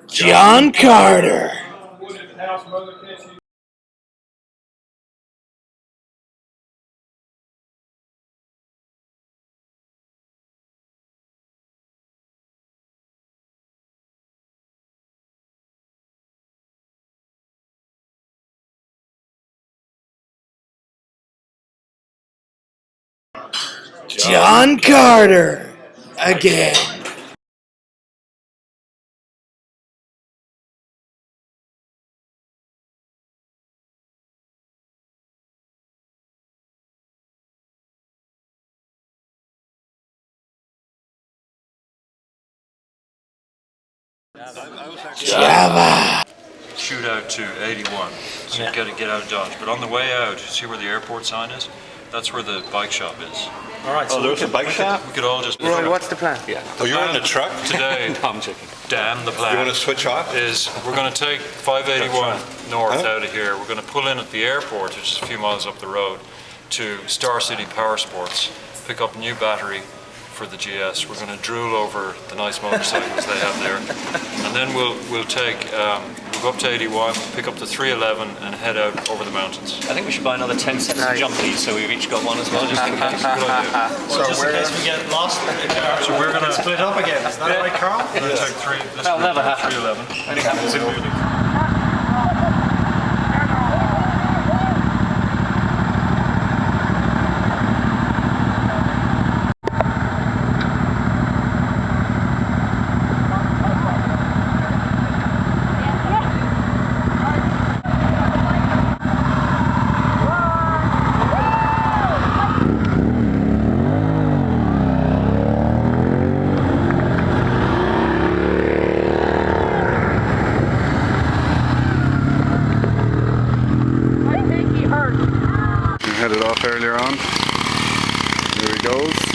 John Carter. John Carter again. Java. Shootout to 81, so you got to get out of Dodge. But on the way out, see where the airport sign is? That's where the bike shop is. All right, so there's a bike shop? We could all just... Roy, what's the plan? Yeah. Oh, you're in the truck? Today, No, I'm joking. Dan, the plan You want to switch off? is we're going to take 581 north out of here. We're going to pull in at the airport, which is a few miles up the road, to Star City Power Sports, pick up a new battery for the GS. We're going to drool over the nice motorcycles they have there, and then we'll go up to 81, pick up the 311, and head out over the mountains. I think we should buy another 10 sets of jumpies, so we've each got one as well, just in case. Good idea. So just in case we get lost, So we're going to split up again. Is that right, Carl? take three. That'll never happen. 311. Only happens in movies. Headed off earlier on. Here he goes.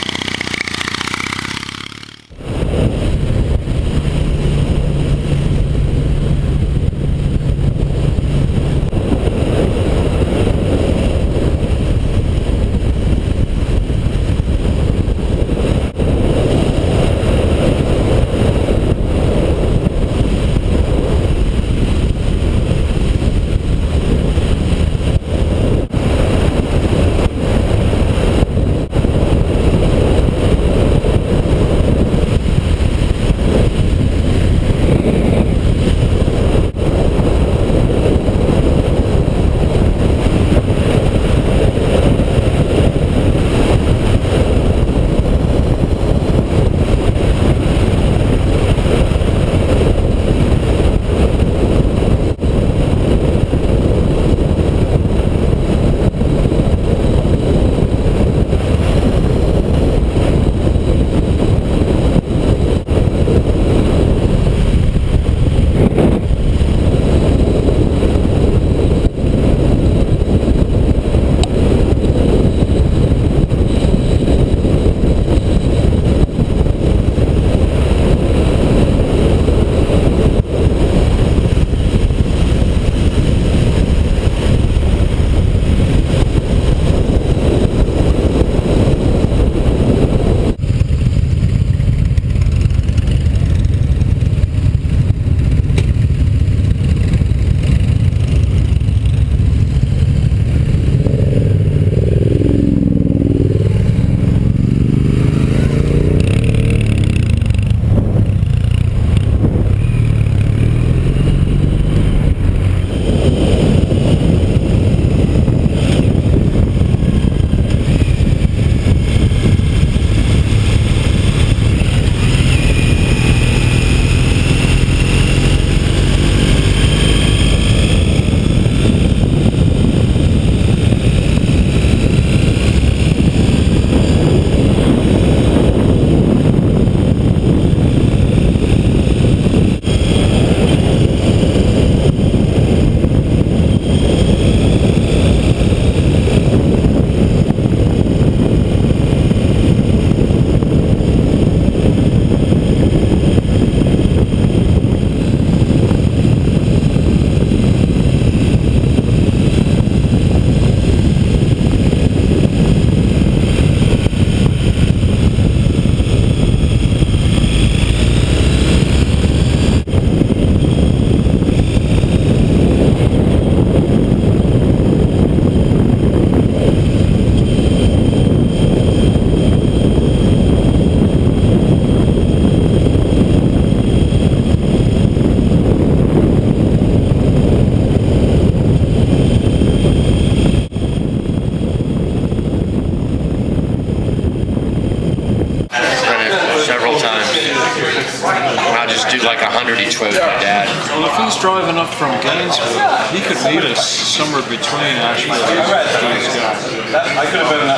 each way with my dad. Well, if he's driving up from Gainesville, he could meet us somewhere between Asheville and Gainesville.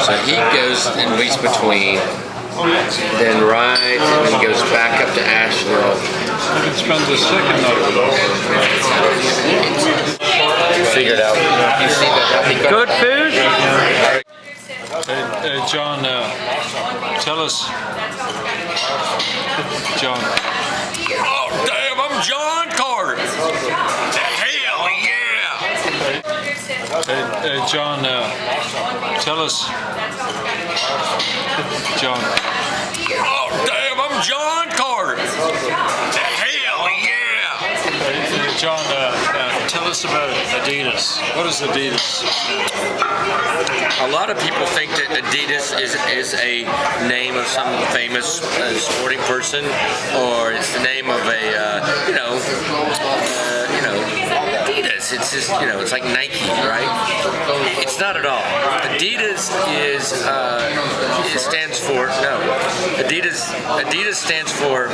So he goes and meets between, then rides, and then goes back up to Asheville. He can spend the second night with us. Figure it out. You see that? Good food? Hey, John, tell us. John. Oh, damn, I'm John Carter. Hell yeah! Hey, John, tell us. John. Oh, damn, I'm John Carter. Hell yeah! Hey, John, tell us about Adidas. What is Adidas? A lot of people think that Adidas is a name of some famous sporting person, or it's the name of a Adidas. It's just it's like Nike, right? It's not at all. Adidas it stands for Adidas stands for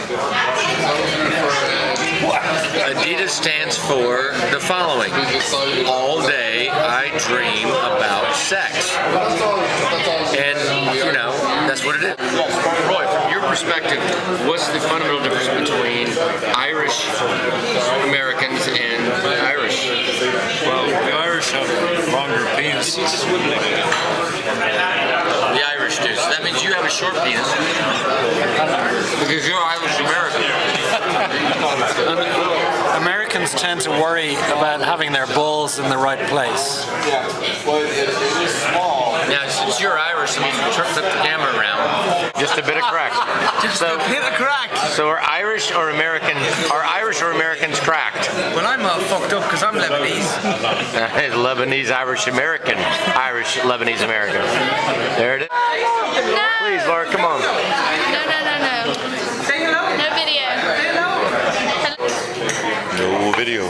Adidas stands for the following: all day I dream about sex. And, that's what it is. Roy, from your perspective, what's the fundamental difference between Irish Americans and Irish? Well, the Irish have longer penises. The Irish do. So that means you have a short penis. Because you're Irish American. Americans tend to worry about having their balls in the right place. Now, since you're Irish, let me flip the camera around. Just a bit of crack. Just a bit of crack. So are Irish or Americans cracked? Well, I'm fucked up because I'm Lebanese. Lebanese, Irish American. Irish, Lebanese American. There it is. No. Please, Laura, come on. No. No video.